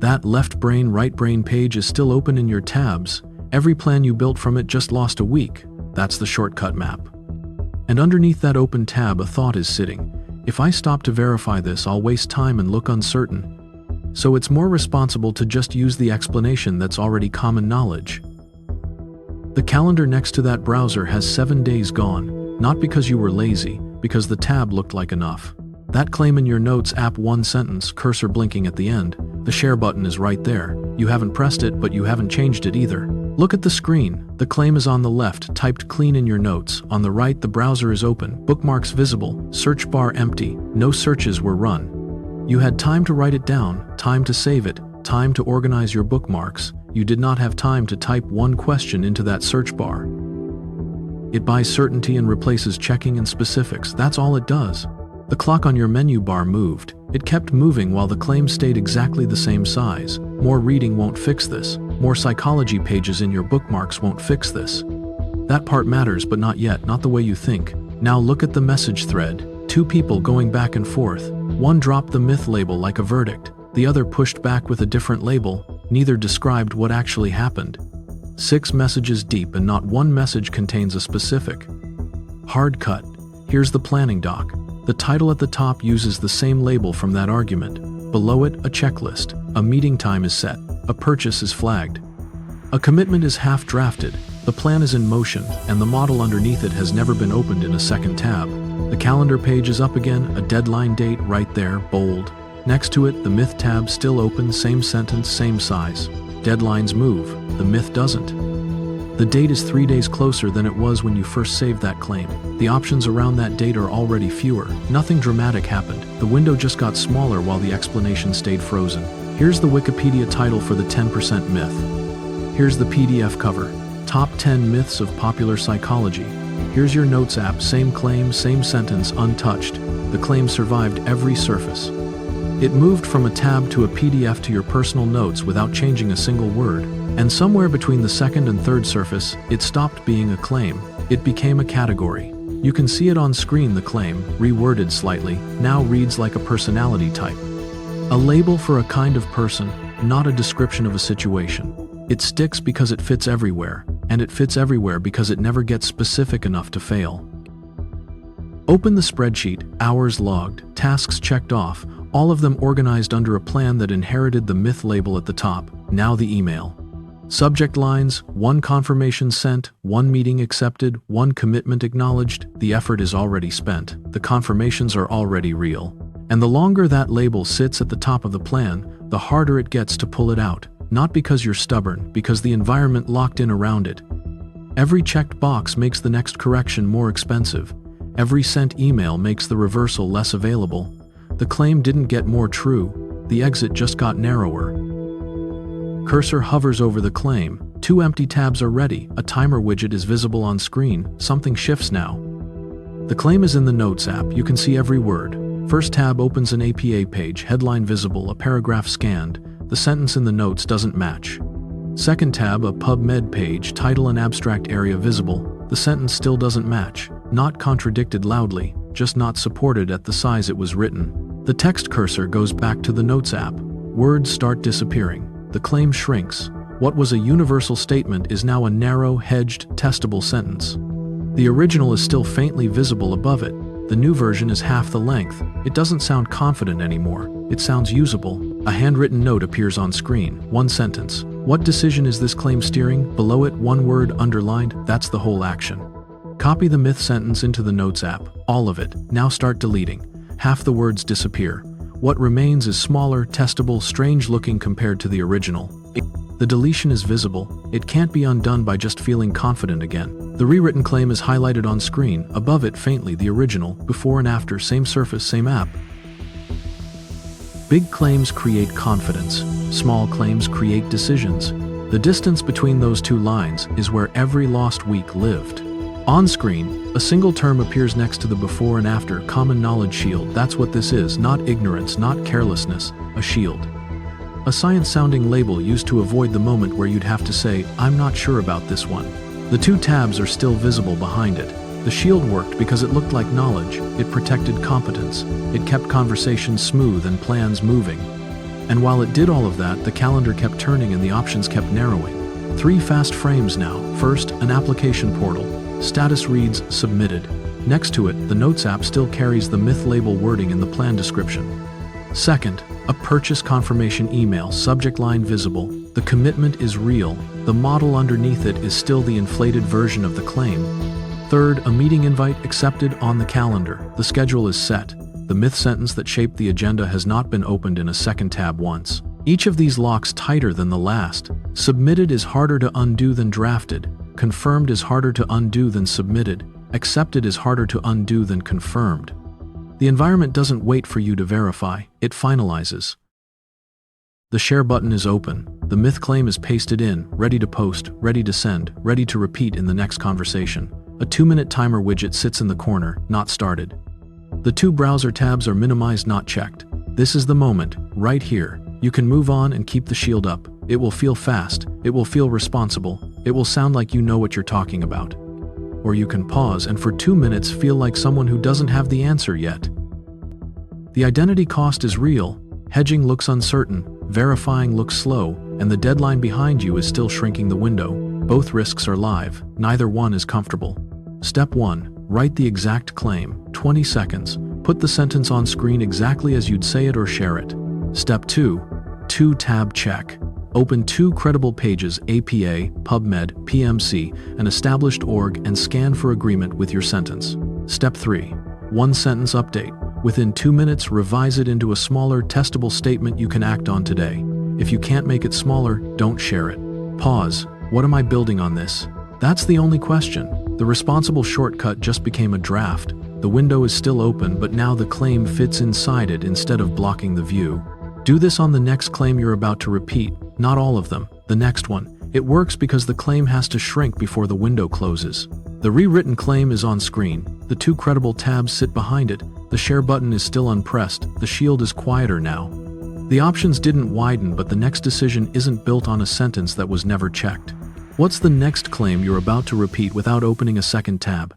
That left brain, right brain page is still open in your tabs. Every plan you built from it just lost a week. That's the shortcut map. And underneath that open tab, a thought is sitting. If I stop to verify this, I'll waste time and look uncertain. So it's more responsible to just use the explanation that's already common knowledge. The calendar next to that browser has 7 days gone, not because you were lazy, because the tab looked like enough. That claim in your notes app, one sentence, cursor blinking at the end. The share button is right there. You haven't pressed it, but you haven't changed it either. Look at the screen. The claim is on the left, typed clean in your notes. On the right, the browser is open, bookmarks visible, search bar empty. No searches were run. You had time to write it down, time to save it, time to organize your bookmarks. You did not have time to type one question into that search bar. It buys certainty and replaces checking and specifics. That's all it does. The clock on your menu bar moved. It kept moving while the claim stayed exactly the same size. More reading won't fix this. More psychology pages in your bookmarks won't fix this. That part matters, but not yet, not the way you think. Now look at the message thread. 2 people going back and forth. One dropped the myth label like a verdict. The other pushed back with a different label. Neither described what actually happened. 6 messages deep, and not one message contains a specific. Hard cut. Here's the planning doc. The title at the top uses the same label from that argument. Below it, a checklist. A meeting time is set. A purchase is flagged. A commitment is half drafted. The plan is in motion, and the model underneath it has never been opened in a second tab. The calendar page is up again, a deadline date right there, bold. Next to it, the myth tab still open, same sentence, same size. Deadlines move, the myth doesn't. The date is 3 days closer than it was when you first saved that claim. The options around that date are already fewer. Nothing dramatic happened. The window just got smaller while the explanation stayed frozen. Here's the Wikipedia title for the 10% myth. Here's the PDF cover. Top 10 myths of popular psychology. Here's your notes app, same claim, same sentence, untouched. The claim survived every surface. It moved from a tab to a PDF to your personal notes without changing a single word. And somewhere between the second and third surface, it stopped being a claim. It became a category. You can see it on screen. The claim, reworded slightly, now reads like a personality type. A label for a kind of person, not a description of a situation. It sticks because it fits everywhere, and it fits everywhere because it never gets specific enough to fail. Open the spreadsheet, hours logged, tasks checked off, all of them organized under a plan that inherited the myth label at the top. Now the email. Subject lines, 1 confirmation sent, 1 meeting accepted, 1 commitment acknowledged. The effort is already spent. The confirmations are already real. And the longer that label sits at the top of the plan, the harder it gets to pull it out. Not because you're stubborn, because the environment locked in around it. Every checked box makes the next correction more expensive. Every sent email makes the reversal less available. The claim didn't get more true. The exit just got narrower. Cursor hovers over the claim. 2 empty tabs are ready. A timer widget is visible on screen. Something shifts now. The claim is in the Notes app. You can see every word. First tab opens an APA page. Headline visible, a paragraph scanned. The sentence in the notes doesn't match. Second tab, a PubMed page. Title and abstract area visible. The sentence still doesn't match. Not contradicted loudly, just not supported at the size it was written. The text cursor goes back to the Notes app. Words start disappearing. The claim shrinks. What was a universal statement is now a narrow, hedged, testable sentence. The original is still faintly visible above it. The new version is half the length. It doesn't sound confident anymore. It sounds usable. A handwritten note appears on screen. 1 sentence. What decision is this claim steering? Below it, 1 word underlined. That's the whole action. Copy the myth sentence into the Notes app. All of it. Now start deleting. Half the words disappear. What remains is smaller, testable, strange-looking compared to the original. The deletion is visible. It can't be undone by just feeling confident again. The rewritten claim is highlighted on screen. Above it, faintly, the original. Before and after, same surface, same app. Big claims create confidence. Small claims create decisions. The distance between those 2 lines is where every lost week lived. On screen, a single term appears next to the before and after. Common knowledge shield. That's what this is. Not ignorance, not carelessness. A shield. A science-sounding label used to avoid the moment where you'd have to say, I'm not sure about this one. The 2 tabs are still visible behind it. The shield worked because it looked like knowledge. It protected competence. It kept conversations smooth and plans moving. And while it did all of that, the calendar kept turning and the options kept narrowing. 3 fast frames now. First, an application portal. Status reads, submitted. Next to it, the Notes app still carries the myth label wording in the plan description. Second, a purchase confirmation email, subject line visible. The commitment is real. The model underneath it is still the inflated version of the claim. Third, a meeting invite accepted on the calendar. The schedule is set. The myth sentence that shaped the agenda has not been opened in a second tab once. Each of these locks tighter than the last. Submitted is harder to undo than drafted. Confirmed is harder to undo than submitted. Accepted is harder to undo than confirmed. The environment doesn't wait for you to verify, it finalizes. The share button is open. The myth claim is pasted in, ready to post, ready to send, ready to repeat in the next conversation. A 2-minute timer widget sits in the corner, not started. The 2 browser tabs are minimized, not checked. This is the moment, right here. You can move on and keep the shield up. It will feel fast, it will feel responsible, it will sound like you know what you're talking about. Or you can pause and for 2 minutes feel like someone who doesn't have the answer yet. The identity cost is real. Hedging looks uncertain, verifying looks slow, and the deadline behind you is still shrinking the window. Both risks are live, neither one is comfortable. Step 1. Write the exact claim, 20 seconds. Put the sentence on screen exactly as you'd say it or share it. Step 2. 2-tab check. Open 2 credible pages, APA, PubMed, PMC, an established org, and scan for agreement with your sentence. Step 3. 1-sentence update. Within 2 minutes, revise it into a smaller, testable statement you can act on today. If you can't make it smaller, don't share it. Pause. What am I building on this? That's the only question. The responsible shortcut just became a draft. The window is still open, but now the claim fits inside it instead of blocking the view. Do this on the next claim you're about to repeat, not all of them, the next one. It works because the claim has to shrink before the window closes. The rewritten claim is on screen. The 2 credible tabs sit behind it. The share button is still unpressed. The shield is quieter now. The options didn't widen, but the next decision isn't built on a sentence that was never checked. What's the next claim you're about to repeat without opening a second tab?